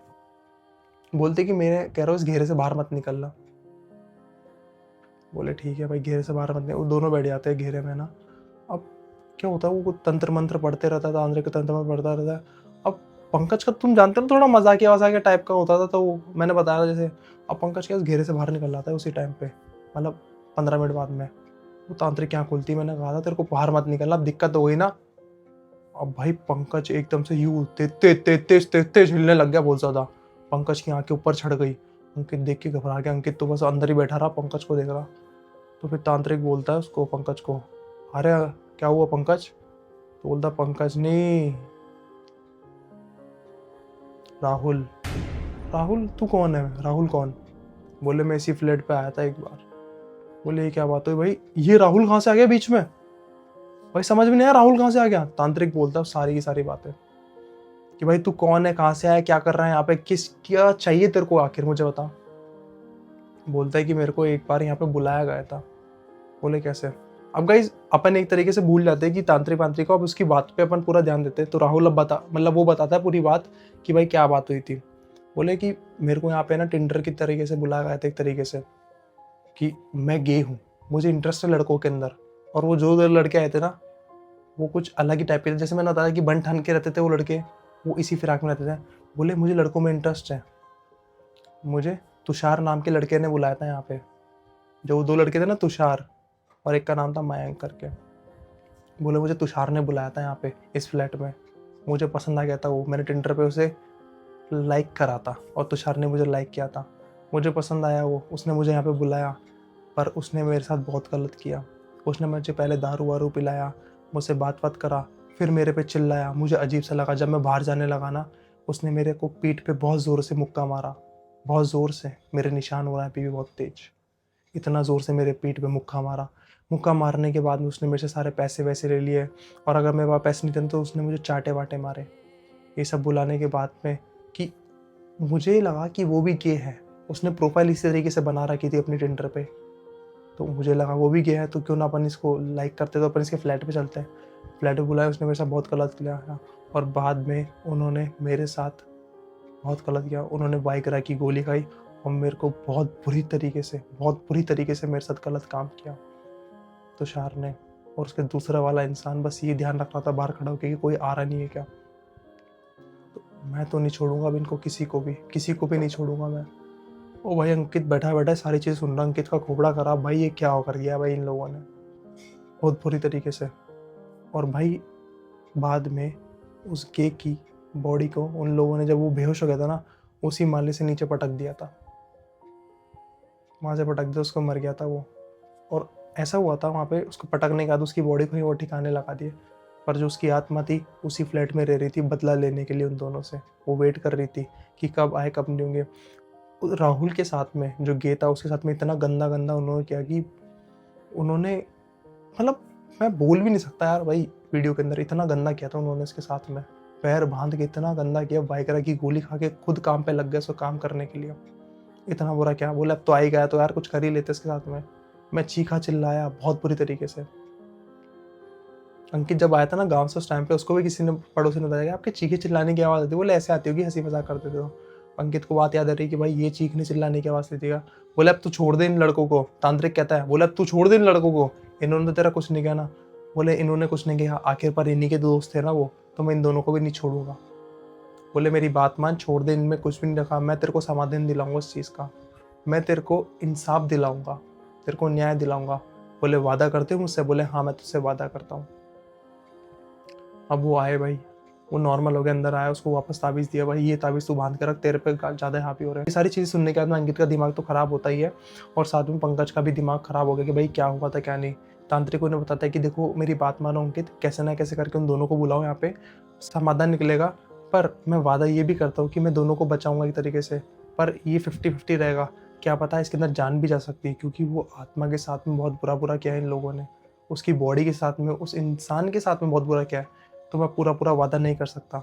बोलते कि मैं कह रहा हूँ इस घेरे से बाहर मत निकलना। बोले ठीक है भाई घेरे से बाहर मत निकल। वो दोनों बैठ जाते हैं घेरे में ना। अब क्या होता है वो कुछ तंत्र मंत्र पढ़ते रहता था, तांत्रिक तंत्र मंत्र पढ़ता रहता है। अब पंकज का तुम जानते हो थोड़ा मजाकिया वजाकिया टाइप का होता था, तो मैंने बताया जैसे। अब पंकज क्या घेरे से बाहर निकल जाता है उसी टाइम पे, मतलब 15 मिनट बाद में। वो तांत्रिक क्या खुलती, मैंने कहा था तेरे को बाहर मत निकलना, अब दिक्कत हो गई ना। अब भाई पंकज एकदम से यूं तेज तेज तेज तेज तेज तेज हिलने लग गया बहुत ज्यादा। पंकज की आंखें ऊपर चढ़ गई। अंकित देख के घबरा गया। अंकित तो बस अंदर ही बैठा रहा पंकज को देख रहा। तो फिर तांत्रिक बोलता है उसको पंकज को, अरे क्या हुआ पंकज। तो बोलता पंकज नहीं, राहुल। राहुल तू कौन है? राहुल कौन? बोले मैं इसी फ्लैट पे आया था एक बार। बोले ये क्या बात हुई भाई, ये राहुल कहाँ से आ गया बीच में? भाई समझ में नहीं आया राहुल कहाँ से आ गया। तांत्रिक बोलता है सारी की सारी बातें कि भाई तू कौन है, कहाँ से आया, क्या कर रहा है यहाँ पे, किस क्या चाहिए तेरे को, आखिर मुझे बता। बोलता है कि मेरे को एक बार यहाँ पे बुलाया गया था। बोले कैसे? अब गाइज अपन एक तरीके से भूल जाते हैं कि तांत्रिक वांत्रिक को, अब उसकी बात पे अपन पूरा ध्यान देते हैं। तो राहुल अब बता, मतलब वो बताता है पूरी बात कि भाई क्या बात हुई थी। बोले कि मेरे को यहाँ पे ना टिंडर की तरीके से बुलाया गया था, एक तरीके से कि मैं गे हूँ, मुझे इंटरेस्ट है लड़कों के अंदर। और वो जो लड़के आए थे ना, वो कुछ अलग ही टाइप के थे। जैसे मैंने बताया कि बन ठान के रहते थे वो लड़के, वो इसी फिराक में रहते थे। बोले मुझे लड़कों में इंटरेस्ट है, मुझे तुषार नाम के लड़के ने बुलाया था यहाँ पे। जो दो लड़के थे ना, तुषार और एक का नाम था मयंक करके। बोले मुझे तुषार ने बुलाया था यहाँ पे इस फ्लैट में, मुझे पसंद आ गया था वो, मैंने टिंडर पे उसे लाइक करा था और तुषार ने मुझे लाइक किया था। मुझे पसंद आया वो, उसने मुझे यहाँ पे बुलाया, पर उसने मेरे साथ बहुत गलत किया। उसने मुझे पहले दारू वारू पिलाया, मुझसे बात बात करा, फिर मेरे पे चिल्लाया। मुझे अजीब सा लगा जब मैं बाहर जाने लगा ना, उसने मेरे को पीठ पे बहुत ज़ोर से मुक्का मारा, बहुत ज़ोर से। मेरे निशान हो रहा है अभी भी बहुत तेज, इतना ज़ोर से मेरे पीठ पे मुक्का मारा। मुक्का मारने के बाद में उसने मेरे से सारे पैसे वैसे ले लिए, और अगर मेरे पास पैसे नहीं थे तो उसने मुझे चाटे वाटे मारे। ये सब बुलाने के बाद में कि मुझे लगा कि वो भी गे है। उसने प्रोफाइल इसी तरीके से बना रखी थी अपनी टिंडर पे, तो मुझे लगा वो भी गे है, तो क्यों ना अपन इसको लाइक करते, तो अपन इसके फ्लैट पे चलते हैं। फ्लैट पे बुलाया, उसने मेरे साथ बहुत गलत किया और बाद में उन्होंने मेरे साथ बहुत गलत किया। उन्होंने वाइग्रा की गोली खाई और मेरे को बहुत बुरी तरीके से मेरे साथ गलत काम किया तुषार ने। और उसके दूसरा वाला इंसान बस ये ध्यान रख रहा था बाहर खड़ा होकर कि कोई आ रहा नहीं है क्या। तो मैं तो नहीं छोड़ूंगा अब इनको, किसी को भी नहीं छोड़ूंगा मैं। ओ भाई अंकित बैठा बैठा सारी चीज़ सुन रहा, अंकित का खोपड़ा खराब। भाई ये क्या हो कर गया भाई इन लोगों ने, बहुत बुरी तरीके से। और भाई बाद में उस केक की बॉडी को उन लोगों ने, जब वो बेहोश हो गया था ना, उसी माले से नीचे पटक दिया था, वहाँ से पटक दिया, उसको मर गया था वो। और ऐसा हुआ था वहाँ पे, उसको पटकने के बाद उसकी बॉडी को ही वो ठिकाने लगा दिए, पर जो उसकी आत्मा थी उसी फ्लैट में रह रही थी बदला लेने के लिए उन दोनों से। वो वेट कर रही थी कि कब आए कब नहीं होंगे। राहुल के साथ में जो गे था उसके साथ में इतना गंदा गंदा उन्होंने किया कि उन्होंने, मतलब मैं बोल भी नहीं सकता यार भाई, वीडियो के अंदर इतना गंदा किया था उन्होंने इसके साथ में। पैर बांध के इतना गंदा किया, वाइग्रा की गोली खा के खुद काम पे लग गए उसको काम करने के लिए। इतना बुरा क्या। बोले अब तो आ ही गया तो यार कुछ कर ही लेते इसके साथ में। मैं चीखा चिल्लाया बहुत बुरी तरीके से। अंकित जब आया था ना गांव से, उस टाइम पे उसको भी किसी ने, पड़ोसी ने बताया कि आपके चीखे चिल्लाने की आवाज़ आती है। बोले ऐसे आती होगी, हंसी मजाक करते थे तो। अंकित को बात याद आ रही कि भाई ये चीखने चिल्लाने की आवाज़ देती है। बोले अब तू छोड़ दे इन लड़कों को, तांत्रिक कहता है। बोले अब तू छोड़ दे इन लड़कों को, इन्होंने तो तेरा कुछ नहीं किया ना। बोले इन्होंने कुछ नहीं किया, आखिर पर इन्हीं के दोस्त थे ना वो, तो मैं इन दोनों को भी नहीं छोड़ूंगा। बोले मेरी बात मान, छोड़ दे, इनमें कुछ भी नहीं रखा। मैं तेरे को समाधान दिलाऊंगा इस चीज़ का, मैं तेरे को इंसाफ दिलाऊंगा, तेरे को न्याय दिलाऊंगा। बोले वादा करते हो मुझसे? बोले हाँ मैं तुझसे वादा करता हूँ। अब वो आए भाई, वो नॉर्मल हो गया, अंदर आया, उसको वापस ताबीज़ दिया, भाई ये ताबीज़ तू बांध के रख, तेरे पे ज़्यादा हावी हो रहा है। ये सारी चीज़ें सुनने के बाद में अंकित का दिमाग तो ख़राब होता ही है, और साथ में पंकज का भी दिमाग ख़राब हो गया कि भाई क्या हुआ था क्या नहीं। तांत्रिक उन्हें बताता है कि देखो मेरी बात मानो अंकित, कैसे ना कैसे करके उन दोनों को बुलाओ, यहाँ पे समाधान निकलेगा। पर मैं वादा ये भी करता हूँ कि मैं दोनों को बचाऊंगा एक तरीके से, पर ये 50-50 रहेगा। क्या पता है इसके अंदर जान भी जा सकती है, क्योंकि वो आत्मा के साथ में बहुत बुरा बुरा किया है इन लोगों ने, उसकी बॉडी के साथ में, उस इंसान के साथ में बहुत बुरा किया है। तो मैं पूरा पूरा वादा नहीं कर सकता।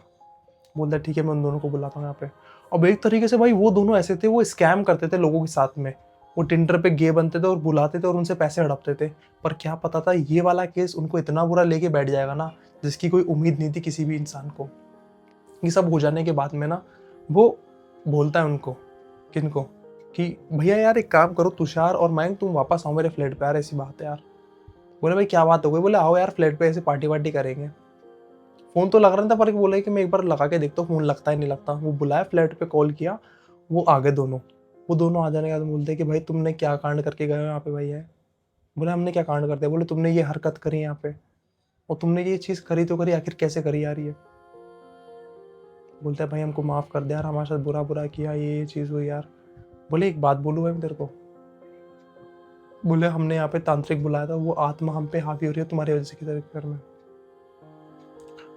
बोलता ठीक है मैं उन दोनों को बुलाता हूँ यहाँ पे। अब एक तरीके से भाई वो दोनों ऐसे थे, वो स्कैम करते थे लोगों के साथ में। वो टिंडर पे गे बनते थे और बुलाते थे और उनसे पैसे हड़पते थे। पर क्या पता था ये वाला केस उनको इतना बुरा लेके बैठ जाएगा ना, जिसकी कोई उम्मीद नहीं थी किसी भी इंसान को। ये सब हो जाने के बाद में ना, वो बोलता है उनको, किनको, कि भैया यार एक काम करो, तुषार और मयंक तुम वापस आओ मेरे फ्लैट पे यार, ऐसी बात है यार। बोले भाई क्या बात हो गई? बोले आओ यार फ्लैट पे, ऐसे पार्टी वार्टी करेंगे। फ़ोन तो लग रहा था, पर बोला कि मैं एक बार लगा के देखता हूँ फ़ोन लगता है नहीं लगता। वो बुलाया, फ्लैट पे कॉल किया, वो आ गए दोनों। वो दोनों आ जाने के बाद बोलते हैं कि भाई तुमने क्या कांड करके गए हो यहाँ पे भाई है। बोले हमने क्या कांड कर दिया? बोले तुमने ये हरकत करी यहाँ पे, और तुमने ये चीज़ करी तो करी, आखिर कैसे करी यार ये। बोलता है भाई हमको माफ़ कर दे यार, हमारे साथ बुरा बुरा किया, ये चीज़ हुई यार। बोले एक बात बोलूँ भाई मैं तेरे को? बोले हमने यहाँ पे तांत्रिक बुलाया था, वो आत्मा हम पे हावी हो रही है तुम्हारी वजह से किधर घर में।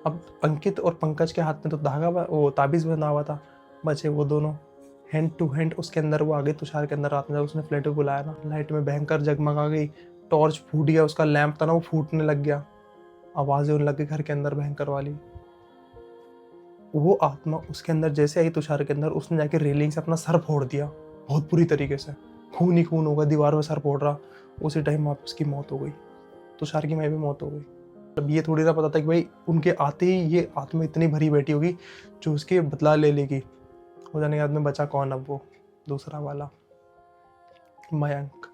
अब अंकित और पंकज के हाथ में तो धागा वो ताबीज़ बंधा हुआ था। बचे वो दोनों हैंड टू हैंड। उसके अंदर वो आ गई तुषार के अंदर। रात में जब उसने फ्लैट में बुलाया ना, लाइट में भयंकर जगमगा गई, टॉर्च फूट गया, उसका लैंप था ना वो फूटने लग गया, आवाज़ें होने लग गई घर के अंदर भयंकर वाली। वो आत्मा उसके अंदर जैसे आई तुषार के अंदर, उसने जाके रेलिंग से अपना सर फोड़ दिया बहुत बुरी तरीके से, खून ही खून होगा, दीवार में सर फोड़ रहा। उसी टाइम वहाँ पे उसकी मौत हो गई, तुषार की माँ भी मौत हो गई। अब ये थोड़ी ना पता था कि भाई उनके आते ही ये आत्मा इतनी भरी बैठी होगी जो उसके बदला ले लेगी। हो जाने के बाद में बचा कौन? अब वो दूसरा वाला मयंक।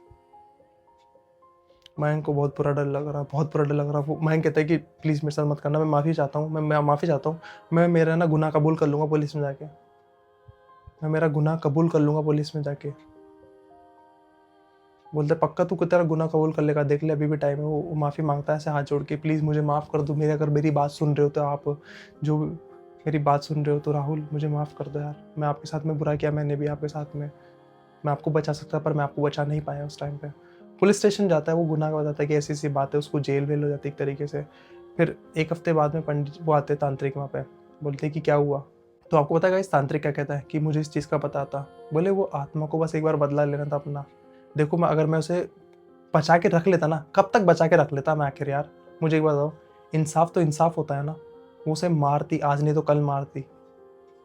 मयंक को बहुत बुरा डर लग रहा, बहुत बुरा डर लग रहा। वो मयंक कहता है कि प्लीज़ मेरे साथ मत करना, मैं माफ़ी चाहता हूँ, मैं माफ़ी चाहता हूँ, मैं मेरा ना गुनाह कबूल कर लूँगा पुलिस में जाके, मैं मेरा गुनाह कबूल कर लूँगा पुलिस में जाके। बोलते पक्का तू तेरा गुनाह कबूल कर लेगा, देख ले अभी भी टाइम है। वो माफ़ी मांगता है ऐसे हाथ जोड़ के, प्लीज़ मुझे माफ़ कर दो, मेरे अगर मेरी बात सुन रहे हो तो आप जो मेरी बात सुन रहे हो तो राहुल मुझे माफ़ कर दो यार, मैं आपके साथ में बुरा किया, मैंने भी आपके साथ में, मैं आपको बचा सकता पर मैं आपको बचा नहीं पाया उस टाइम पे। पुलिस स्टेशन जाता है, वो गुनाह बताता है कि ऐसी ऐसी बात है, उसको जेल वेल हो जाती है एक तरीके से। फिर एक हफ्ते बाद में पंडित वो आते हैं तांत्रिक वहाँ पे, बोलते हैं कि क्या हुआ। तो आपको पता है इस तांत्रिक क्या कहता है कि मुझे इस चीज़ का पता था। बोले वो आत्मा को बस एक बार बदला लेना था अपना। देखो मैं अगर मैं उसे बचा के रख लेता ना, कब तक बचा के रख लेता मैं आखिर यार, मुझे एक बात बताओ, इंसाफ तो इंसाफ होता है ना। वो उसे मारती, आज नहीं तो कल मारती,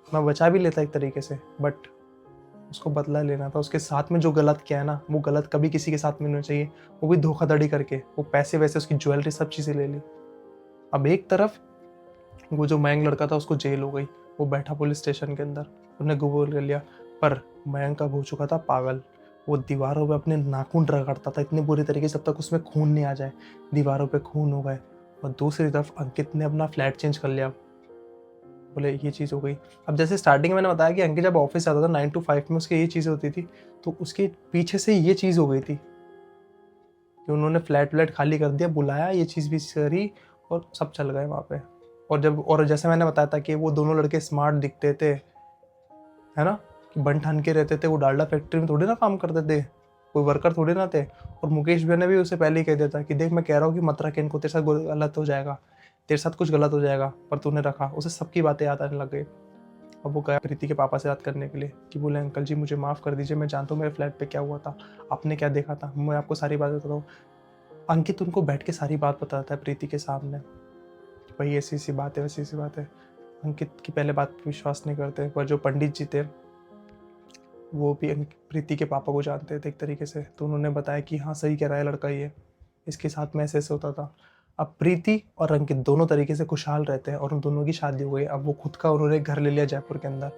मैं बचा भी लेता एक तरीके से, बट उसको बदला लेना था। उसके साथ में जो गलत किया है ना, वो गलत कभी किसी के साथ में नहीं होना चाहिए, वो भी धोखाधड़ी करके, वो पैसे वैसे उसकी ज्वेलरी सब चीज़ें ले ली। अब एक तरफ वो जो मयंक लड़का था उसको जेल हो गई, वो बैठा पुलिस स्टेशन के अंदर, उन्हें कबूल कर लिया। पर मयंक अब हो चुका था पागल, वो दीवारों पे अपने नाखून रगड़ता था इतनी बुरी तरीके से जब तक उसमें खून नहीं आ जाए, दीवारों पे खून हो गए। और दूसरी तरफ अंकित ने अपना फ्लैट चेंज कर लिया। बोले ये चीज़ हो गई। अब जैसे स्टार्टिंग में मैंने बताया कि अंकित जब ऑफिस जाता था 9 to 5 में, उसकी ये चीज़ होती थी, तो उसके पीछे से ये चीज़ हो गई थी कि उन्होंने फ्लैट व्लैट खाली कर दिया, बुलाया, ये चीज़ भी करी और सब चल गए वहाँ पे। और जैसे मैंने बताया था कि वो दोनों लड़के स्मार्ट दिखते थे, है ना, कि बन ठान के रहते थे, वो डालडा फैक्ट्री में थोड़ी ना काम करते थे, कोई वर्कर थोड़ी ना थे। और मुकेश भैया ने भी उसे पहले ही कह दिया था कि देख मैं कह रहा हूँ कि मत रख इनको, तेरे साथ गलत हो जाएगा, तेरे साथ कुछ गलत हो जाएगा, पर तूने रखा। उसे सबकी बातें याद आने लग गई। अब वो गया प्रीति के पापा से बात करने के लिए कि बोले अंकल जी मुझे माफ़ कर दीजिए, मैं जानता हूँ मेरे फ्लैट पे क्या हुआ था, आपने क्या देखा था, मैं आपको सारी बात बताता हूँ। अंकित उनको बैठ के सारी बात बताता है प्रीति के सामने, भाई ऐसी ऐसी बात है, वैसी ऐसी बात है। अंकित की पहले बात पे विश्वास नहीं करते, पर जो पंडित जी थे वो भी प्रीति के पापा को जानते थे एक तरीके से, तो उन्होंने बताया कि हाँ सही कह रहा है लड़का, ये इसके साथ में ऐसे ऐसे होता था। अब प्रीति और अंकित दोनों तरीके से खुशहाल रहते हैं और उन दोनों की शादी हो गई। अब वो खुद का उन्होंने घर ले लिया जयपुर के अंदर,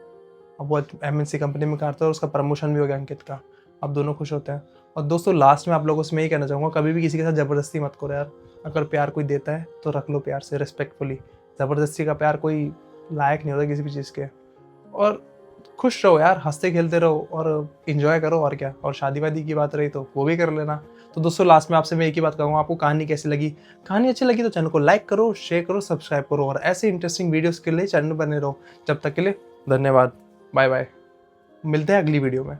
अब वो MNC कंपनी में करता है और उसका प्रमोशन भी हो गया अंकित का। अब दोनों खुश होते हैं। और दोस्तों लास्ट में आप लोगों से मैं यही कहना चाहूँगा, कभी भी किसी के साथ ज़बरदस्ती मत करो यार। अगर प्यार कोई देता है तो रख लो प्यार से, रिस्पेक्टफुली। ज़बरदस्ती का प्यार कोई लायक नहीं होता किसी भी चीज़ के। और खुश रहो यार, हंसते खेलते रहो और इन्जॉय करो, और क्या। और शादी वादी की बात रही तो वो भी कर लेना। तो दोस्तों लास्ट में आपसे मैं एक ही बात कहूँगा, आपको कहानी कैसी लगी? कहानी अच्छी लगी तो चैनल को लाइक करो, शेयर करो, सब्सक्राइब करो, और ऐसे इंटरेस्टिंग वीडियोस के लिए चैनल बने रहो। जब तक के लिए धन्यवाद, बाय बाय, मिलते हैं अगली वीडियो में।